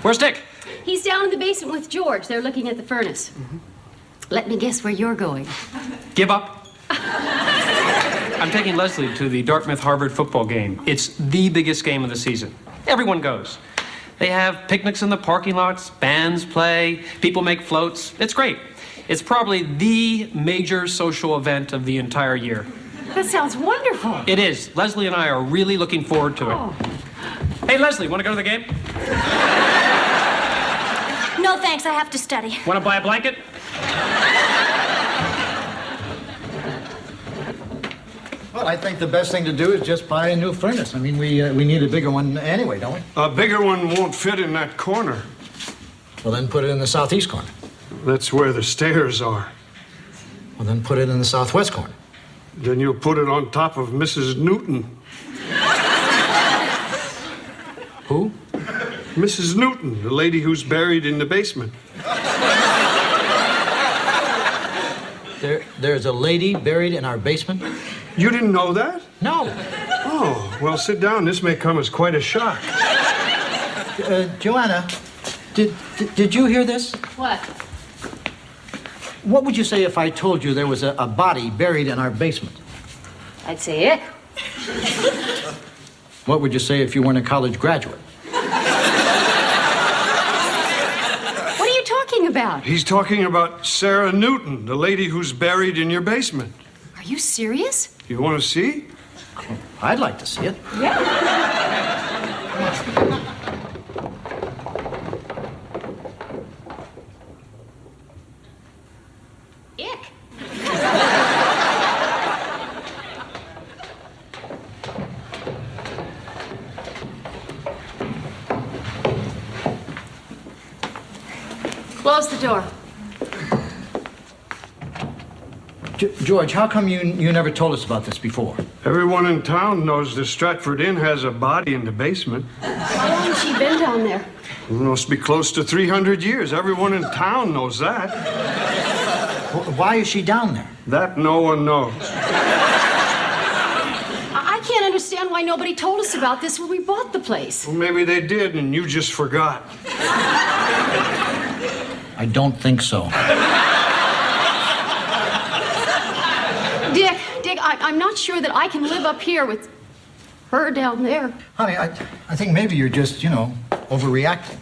Where's Dick? He's down in the basement with George. They're looking at the furnace. Let me guess where you're going. Give up. I'm taking Leslie to the Dartmouth-Harvard football game. It's the biggest game of the season. Everyone goes. They have picnics in the parking lots, bands play, people make floats. It's great. It's probably the major social event of the entire year. That sounds wonderful. It is. Leslie and I are really looking forward to it. Oh. Hey, Leslie, want to go to the game? No, thanks. I have to study. Want to buy a blanket? Well, I think the best thing to do is just buy a new furnace. I mean, we need a bigger one anyway, don't we? A bigger one won't fit in that corner. Well, then put it in the southeast corner. That's where the stairs are. Well, then put it in the southwest corner. Then you'll put it on top of Mrs. Newton. Who? Mrs. Newton, the lady who's buried in the basement. There's a lady buried in our basement? You didn't know that? No. Oh, well, sit down. This may come as quite a shock. Joanna, did you hear this? What? What would you say if I told you there was a body buried in our basement? I'd say it. What would you say if you weren't a college graduate? What are you talking about? He's talking about Sarah Newton, the lady who's buried in your basement. Are you serious? You want to see? I'd like to see it. Yeah. Ick. Close the door. George, how come you never told us about this before? Everyone in town knows the Stratford Inn has a body in the basement. How long has she been down there? It must be close to 300 years. Everyone in town knows that. Why is she down there? That no one knows. I can't understand why nobody told us about this when we bought the place. Well, maybe they did and you just forgot. I don't think so. Dick, I'm not sure that I can live up here with her down there. Honey, I think maybe you're just, overreacting.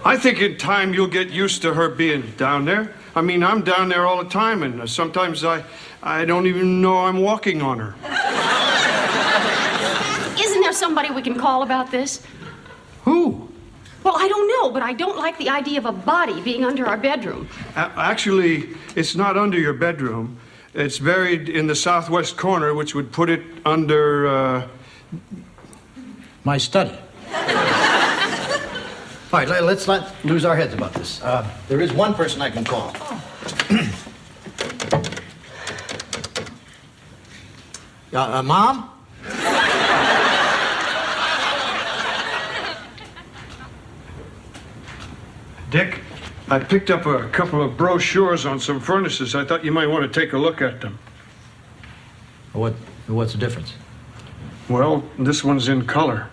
I think in time you'll get used to her being down there. I mean, I'm down there all the time, and sometimes I don't even know I'm walking on her. Isn't there somebody we can call about this? Who? Well, I don't know, but I don't like the idea of a body being under our bedroom. Actually, it's not under your bedroom. It's buried in the southwest corner, which would put it under, My study. All right, let's not lose our heads about this. There is one person I can call. Mom? Dick, I picked up a couple of brochures on some furnaces. I thought you might want to take a look at them. What's the difference? Well, this one's in color.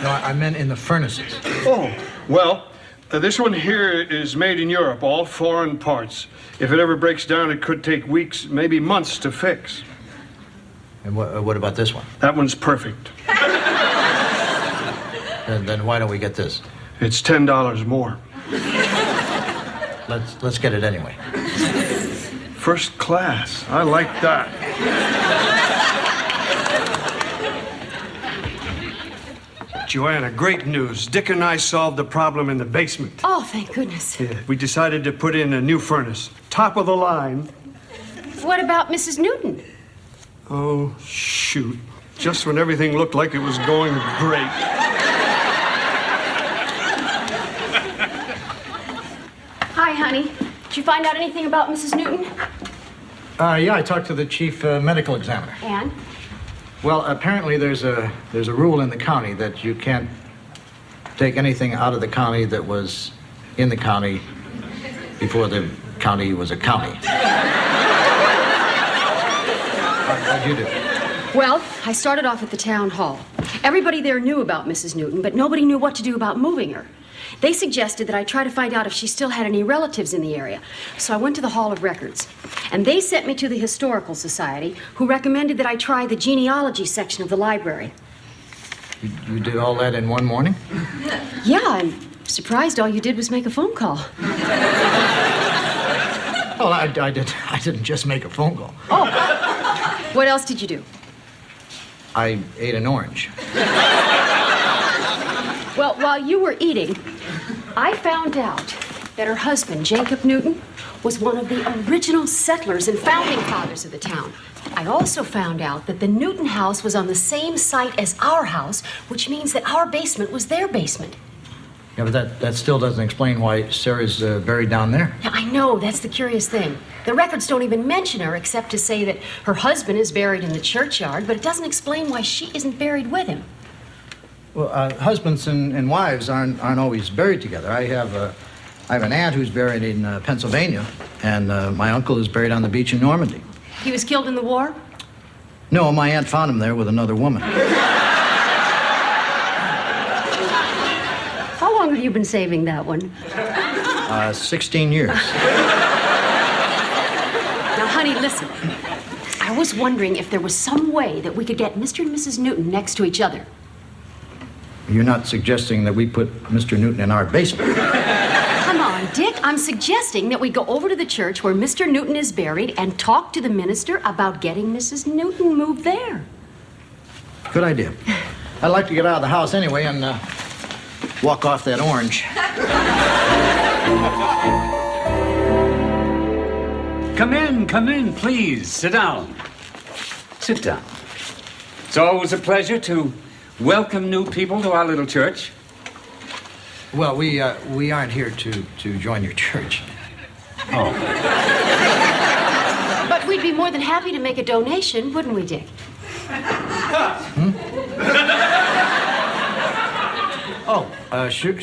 No, I meant in the furnaces. Oh, well, this one here is made in Europe, all foreign parts. If it ever breaks down, it could take weeks, maybe months to fix. And what about this one? That one's perfect. Then why don't we get this? It's $10 more. Let's get it anyway. First class. I like that. Joanna, great news. Dick and I solved the problem in the basement. Oh, thank goodness. Yeah, we decided to put in a new furnace. Top of the line. What about Mrs. Newton? Oh, shoot. Just when everything looked like it was going great. Hi, honey. Did you find out anything about Mrs. Newton? Yeah, I talked to the chief medical examiner. And? Well, apparently there's a rule in the county that you can't take anything out of the county that was in the county before the county was a county. How'd you do? Well, I started off at the town hall. Everybody there knew about Mrs. Newton, but nobody knew what to do about moving her. They suggested that I try to find out if she still had any relatives in the area. So I went to the Hall of Records. And they sent me to the Historical Society, who recommended that I try the genealogy section of the library. You did all that in one morning? Yeah, I'm surprised all you did was make a phone call. Well, I didn't just make a phone call. Oh, what else did you do? I ate an orange. Well, while you were eating, I found out that her husband, Jacob Newton, was one of the original settlers and founding fathers of the town. I also found out that the Newton house was on the same site as our house, which means that our basement was their basement. Yeah, but that still doesn't explain why Sarah's buried down there. Yeah, I know. That's the curious thing. The records don't even mention her except to say that her husband is buried in the churchyard, but it doesn't explain why she isn't buried with him. Well, husbands and wives aren't always buried together. I have an aunt who's buried in Pennsylvania, and my uncle is buried on the beach in Normandy. He was killed in the war? No, my aunt found him there with another woman. How long have you been saving that one? 16 years. Now, honey, listen. I was wondering if there was some way that we could get Mr. and Mrs. Newton next to each other. You're not suggesting that we put Mr. Newton in our basement? Come on, Dick. I'm suggesting that we go over to the church where Mr. Newton is buried and talk to the minister about getting Mrs. Newton moved there. Good idea. I'd like to get out of the house anyway and walk off that orange. Come in, please. Sit down. Sit down. It's always a pleasure to welcome new people to our little church. Well, we aren't here to join your church. Oh. But we'd be more than happy to make a donation, wouldn't we, Dick? Sure.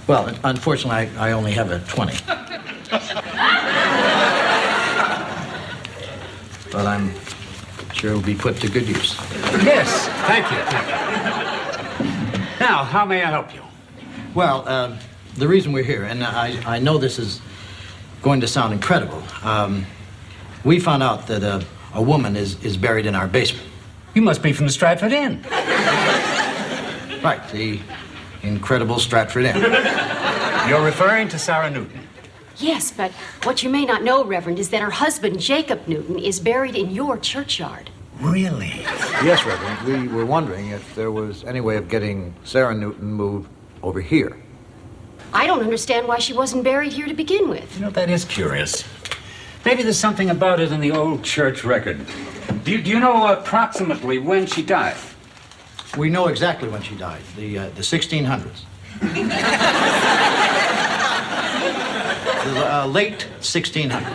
Well, unfortunately, I only have a 20. But I'm sure it'll be put to good use. Yes, thank you. Now, how may I help you? Well, the reason we're here, and I know this is going to sound incredible, we found out that a woman is buried in our basement. You must be from the Stratford Inn. Right, the incredible Stratford Inn. You're referring to Sarah Newton. Yes, but what you may not know, Reverend, is that her husband, Jacob Newton, is buried in your churchyard. Really? Yes, Reverend. We were wondering if there was any way of getting Sarah Newton moved over here. I don't understand why she wasn't buried here to begin with. You know, that is curious. Maybe there's something about it in the old church record. Do you know approximately when she died? We know exactly when she died, the 1600s. The late 1600s.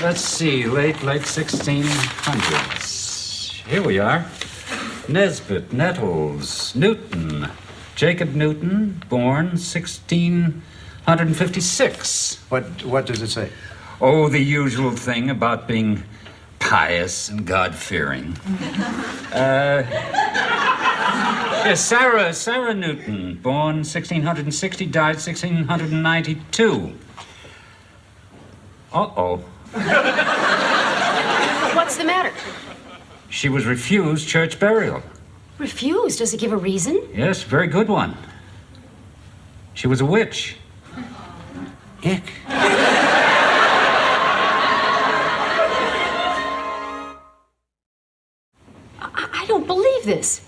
Let's see, late 1600s. Here we are. Nesbit, Nettles, Newton. Jacob Newton, born 1656. What does it say? Oh, the usual thing about being pious and God-fearing. Yes, Sarah Newton, born 1660, died 1692. Uh-oh. What's the matter? She was refused church burial. Refused? Does it give a reason? Yes, very good one. She was a witch. Ick. I don't believe this.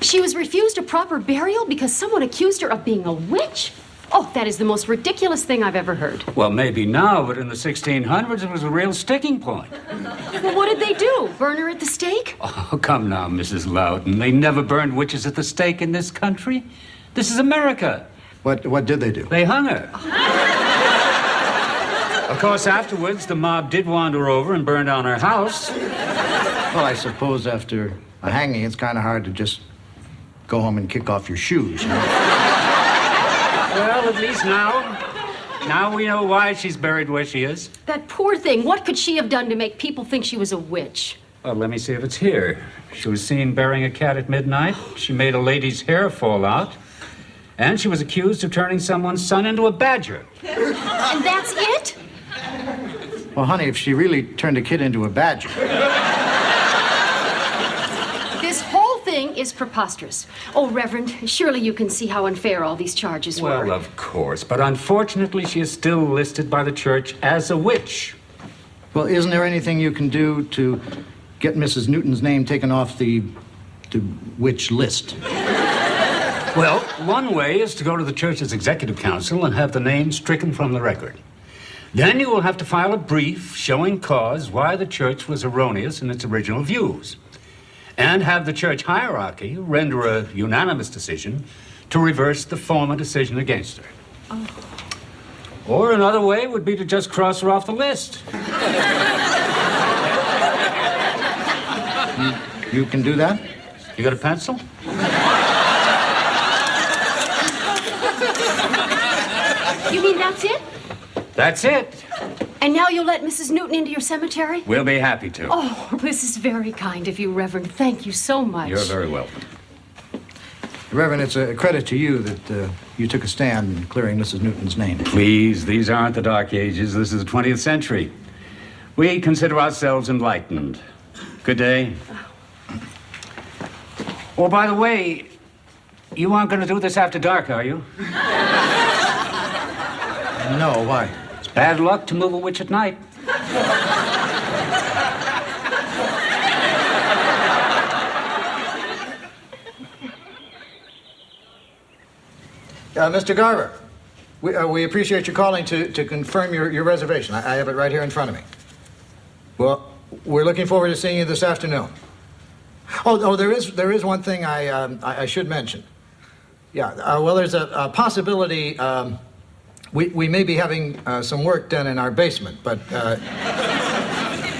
She was refused a proper burial because someone accused her of being a witch? Oh, that is the most ridiculous thing I've ever heard. Well, maybe now, but in the 1600s, it was a real sticking point. Well, what did they do? Burn her at the stake? Oh, come now, Mrs. Loudon. They never burned witches at the stake in this country. This is America. What did they do? They hung her. Of course, afterwards, the mob did wander over and burn down her house. Well, I suppose after a hanging, it's kind of hard to just go home and kick off your shoes, you know? Well, at least now, Now we know why she's buried where she is. That poor thing. What could she have done to make people think she was a witch? Well, let me see if it's here. She was seen burying a cat at midnight. She made a lady's hair fall out. And she was accused of turning someone's son into a badger. And that's it? Well, honey, if she really turned a kid into a badger. This whole thing is preposterous. Oh, Reverend, surely you can see how unfair all these charges were. Well, of course. But unfortunately, she is still listed by the church as a witch. Well, isn't there anything you can do to get Mrs. Newton's name taken off the witch list? Well, one way is to go to the church's executive council and have the name stricken from the record. Then you will have to file a brief showing cause why the church was erroneous in its original views. And have the church hierarchy render a unanimous decision to reverse the former decision against her. Oh. Or another way would be to just cross her off the list. You can do that? You got a pencil? You mean that's it? That's it. And now you'll let Mrs. Newton into your cemetery? We'll be happy to. Oh, this is very kind of you, Reverend. Thank you so much. You're very welcome. Reverend, it's a credit to you that you took a stand in clearing Mrs. Newton's name. Please, these aren't the Dark Ages. This is the 20th century. We consider ourselves enlightened. Good day. Oh, by the way, you aren't going to do this after dark, are you? No, why? It's bad luck to move a witch at night. Mr. Garber, we appreciate you calling to confirm your reservation. I have it right here in front of me. Well, we're looking forward to seeing you this afternoon. Oh, there is one thing I should mention. Yeah, well, there's a possibility we may be having some work done in our basement, but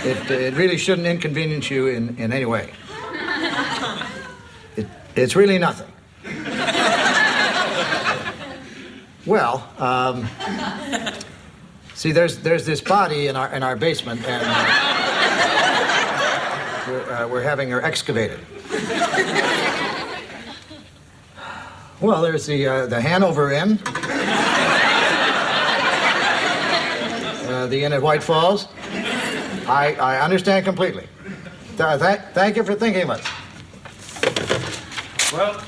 it really shouldn't inconvenience you in any way. It's really nothing. Well, see, there's this body in our basement, and we're having her excavated. Well, there's the Hanover Inn, the Inn at White Falls. I understand completely. Thank you for thinking of us. Well,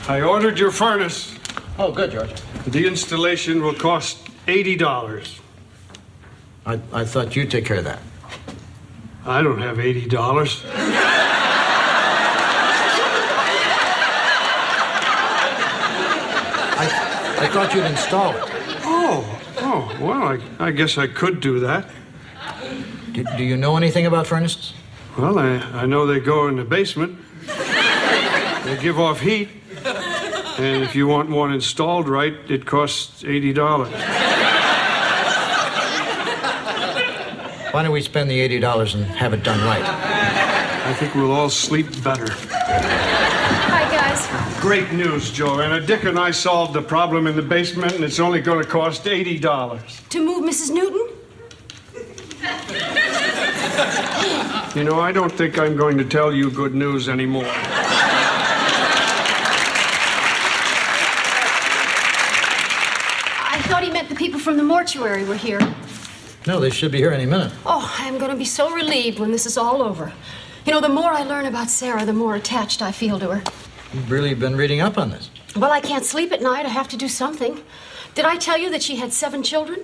I ordered your furnace. Oh, good, George. The installation will cost $80. I thought you'd take care of that. I don't have $80. I thought you'd install it. Oh, well, I guess I could do that. Do you know anything about furnaces? Well, I know they go in the basement. They give off heat. And if you want one installed right, it costs $80. Why don't we spend the $80 and have it done right? I think we'll all sleep better. Hi, guys. Great news, Joanna. Dick and I solved the problem in the basement, and it's only going to cost $80. To move Mrs. Newton? You know, I don't think I'm going to tell you good news anymore. I thought he meant the people from the mortuary were here. No, they should be here any minute. Oh, I'm going to be so relieved when this is all over. You know, the more I learn about Sarah, the more attached I feel to her. You've really been reading up on this. Well, I can't sleep at night. I have to do something. Did I tell you that she had 7 children?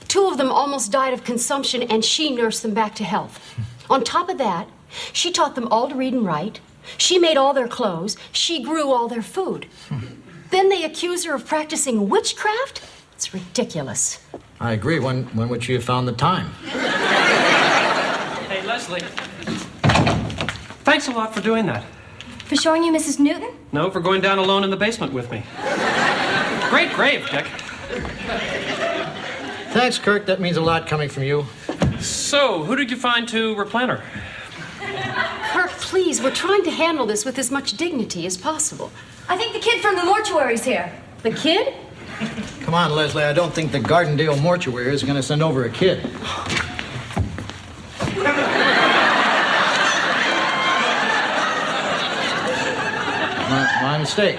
2 of them almost died of consumption, and she nursed them back to health. On top of that, she taught them all to read and write. She made all their clothes. She grew all their food. Then they accuse her of practicing witchcraft? It's ridiculous. I agree. When would she have found the time? Hey, Leslie. Thanks a lot for doing that. For showing you Mrs. Newton? No, for going down alone in the basement with me. Great grave, Dick. Thanks, Kirk. That means a lot coming from you. So, who did you find to replant her? Kirk, please, we're trying to handle this with as much dignity as possible. I think the kid from the mortuary's here. The kid? Come on, Leslie, I don't think the Gardendale mortuary is going to send over a kid. My mistake.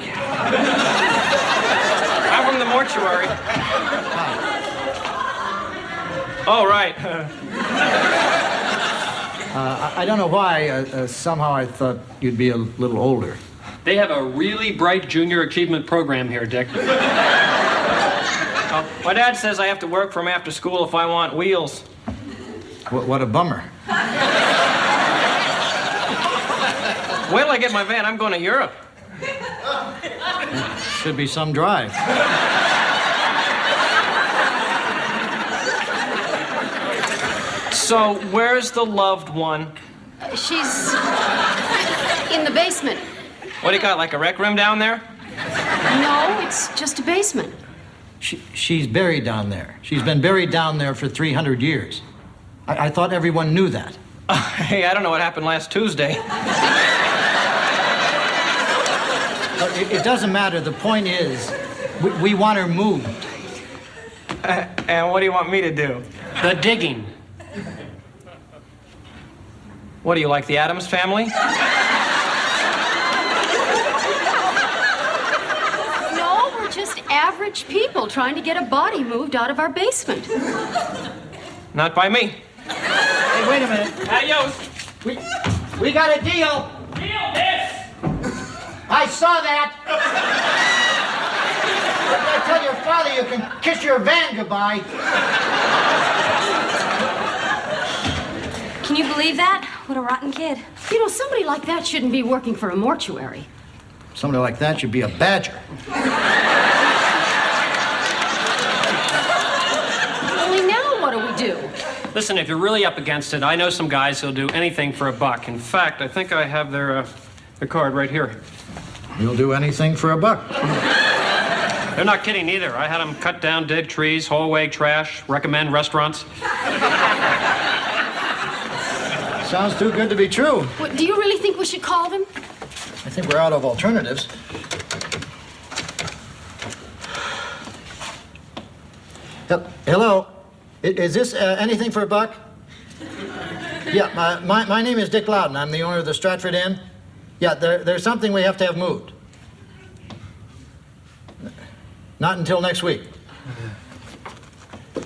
I'm from the mortuary. Oh, right. I don't know why. Somehow I thought you'd be a little older. They have a really bright junior achievement program here, Dick. My dad says I have to work from after school if I want wheels. What a bummer. Wait till I get my van. I'm going to Europe. Should be some drive. So, where's the loved one? She's in the basement. What do you got, like a rec room down there? No, it's just a basement. She's buried down there. She's been buried down there for 300 years. I thought everyone knew that. Hey, I don't know what happened last Tuesday. It doesn't matter. The point is, we want her moved. And what do you want me to do? The digging. What do you like, the Addams Family? No, we're just average people trying to get a body moved out of our basement. Not by me. Hey, wait a minute. Adios. We got a deal. Deal this. I saw that. I tell your father you can kiss your van goodbye. Can you believe that? What a rotten kid. You know, somebody like that shouldn't be working for a mortuary. Somebody like that should be a badger. Only now what do we do? Listen, if you're really up against it, I know some guys who'll do anything for $1. In fact, I think I have their card right here. You'll do anything for $1. They're not kidding either. I had them cut down dead trees, haul away trash, recommend restaurants. Sounds too good to be true. What, do you really think we should call them? I think we're out of alternatives. Hello? Is this anything for $1? Yeah, my name is Dick Loudon. I'm the owner of the Stratford Inn. Yeah, there's something we have to have moved. Not until next week.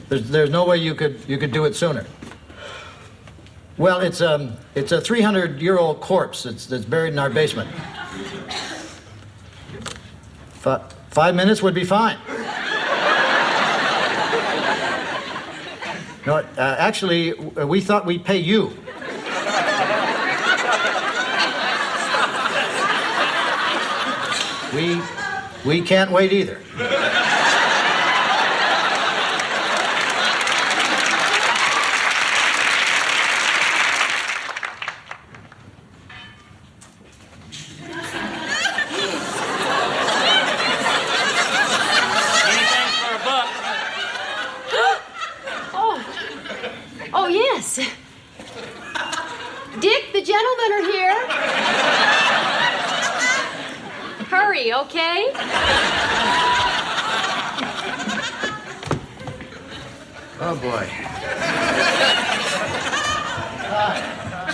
There's no way you could do it sooner. Well, it's a 300-year-old corpse that's buried in our basement. 5 minutes would be fine. No, actually, we thought we'd pay you. We can't wait either. Oh, yes. Dick, the gentlemen are here. Hurry, okay? Oh, boy.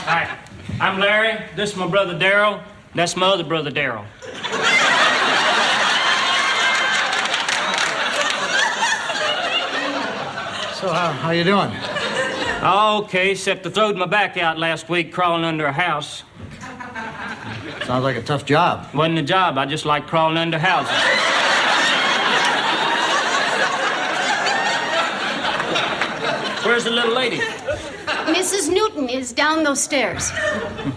Hi, I'm Larry. This is my brother Darryl. That's my other brother Darryl. So, how you doing? Okay, except I throwed my back out last week crawling under a house. Sounds like a tough job. Wasn't a job, I just like crawling under houses. Where's the little lady? Mrs. Newton is down those stairs.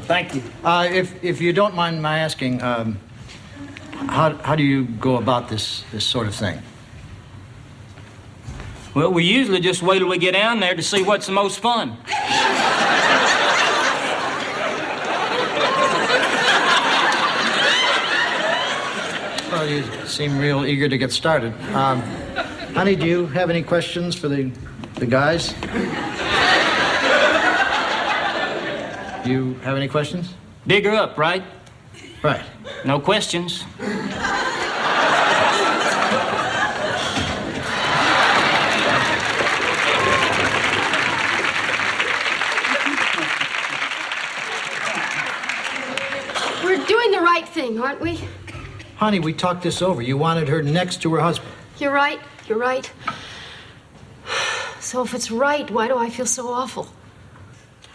Thank you. If you don't mind my asking, how do you go about this sort of thing? Well, we usually just wait till we get down there to see what's the most fun. Well, you seem real eager to get started. Honey, do you have any questions for the guys? Do you have any questions? Dig her up, right? Right. No questions. right thing, aren't we? Honey, we talked this over. You wanted her next to her husband. You're right. You're right. So if it's right, why do I feel so awful?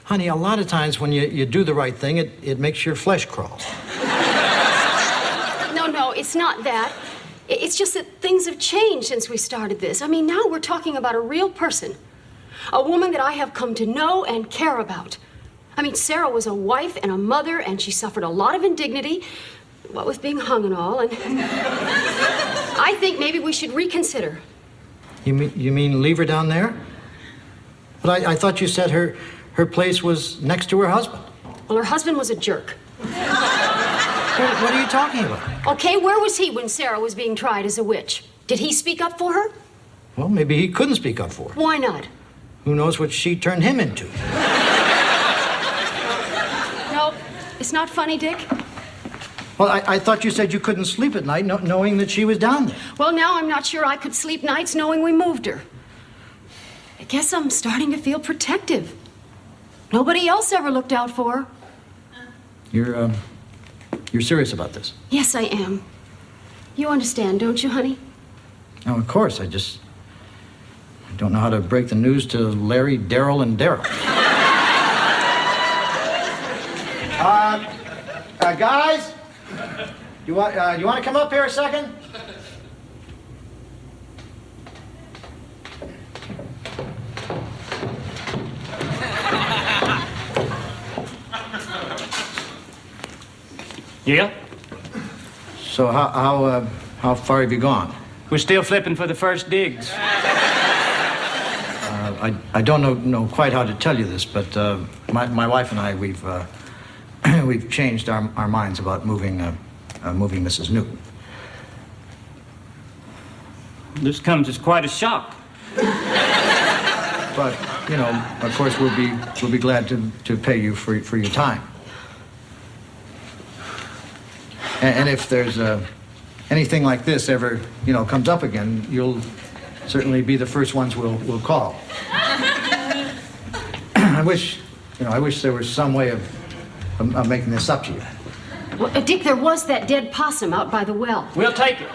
Honey, a lot of times when you do the right thing, it makes your flesh crawl. No, it's not that. It's just that things have changed since we started this. I mean, now we're talking about a real person. A woman that I have come to know and care about. I mean, Sarah was a wife and a mother, and she suffered a lot of indignity, what with being hung and all, and I think maybe we should reconsider. You mean leave her down there? But I thought you said her place was next to her husband. Well, her husband was a jerk. What are you talking about? Okay, where was he when Sarah was being tried as a witch? Did he speak up for her? Well, maybe he couldn't speak up for her. Why not? Who knows what she turned him into? No, it's not funny, Dick. Well, I thought you said you couldn't sleep at night knowing that she was down there. Well, now I'm not sure I could sleep nights knowing we moved her. I guess I'm starting to feel protective. Nobody else ever looked out for her. You're serious about this? Yes, I am. You understand, don't you, honey? Oh, of course. I don't know how to break the news to Larry, Daryl, and Daryl. Guys, you want to come up here a second? Yeah? So how far have you gone? We're still flipping for the first digs. I don't know quite how to tell you this, but my wife and I, we've changed our minds about moving Mrs. Newton. This comes as quite a shock. But of course, we'll be glad to pay you for your time. And if there's anything like this ever comes up again, you'll certainly be the first ones we'll call. I wish there was some way of making this up to you. Well, Dick, there was that dead possum out by the well. We'll take it.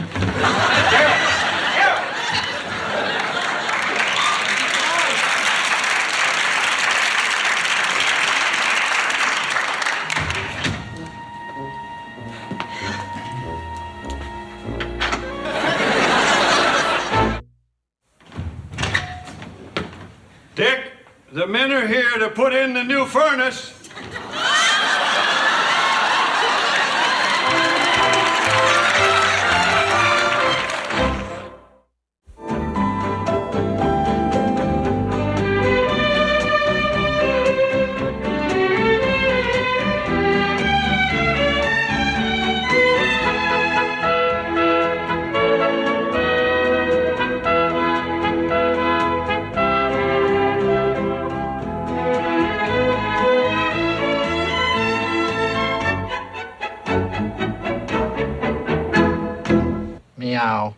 Dick, the men are here to put in the new furnace. Meow.